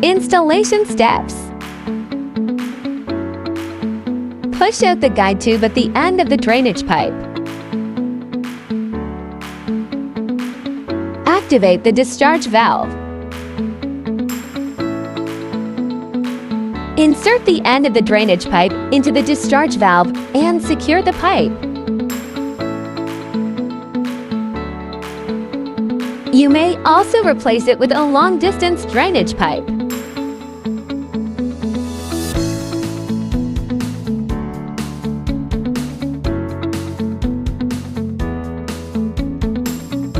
Installation steps. Push out the guide tube at the end of the drainage pipe. Activate the discharge valve. Insert the end of the drainage pipe into the discharge valve and secure the pipe. You may also replace it with a long-distance drainage pipe.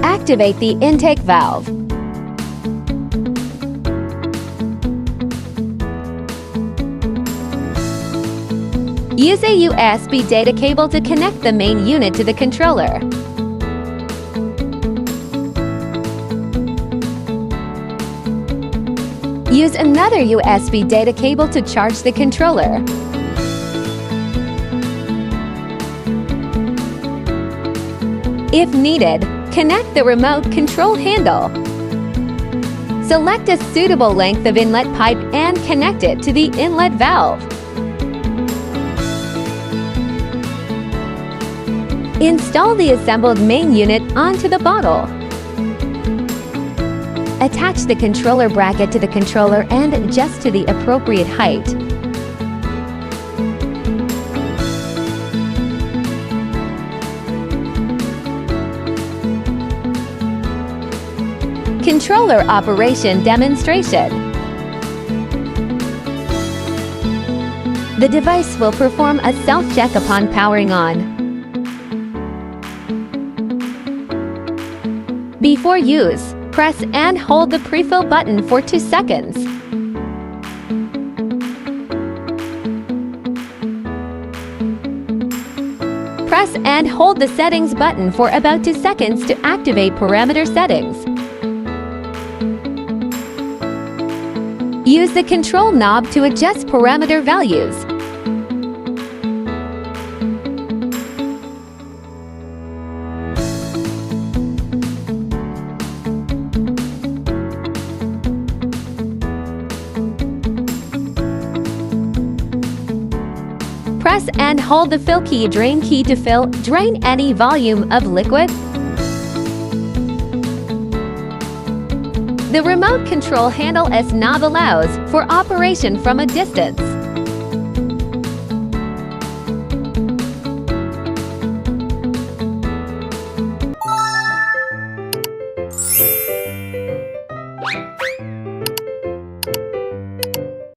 Activate the intake valve. Use a USB data cable to connect the main unit to the controller. Use another USB data cable to charge the controller. If needed, connect the remote control handle. Select a suitable length of inlet pipe and connect it to the inlet valve. Install the assembled main unit onto the bottle. Attach the controller bracket to the controller and adjust to the appropriate height. Controller operation demonstration. The device will perform a self-check upon powering on. Before use, press and hold the pre-fill button for 2 seconds. Press and hold the settings button for about 2 seconds to activate parameter settings. Use the control knob to adjust parameter values. Press and hold the fill key, drain key to fill, drain any volume of liquid. The remote control handle S knob allows for operation from a distance.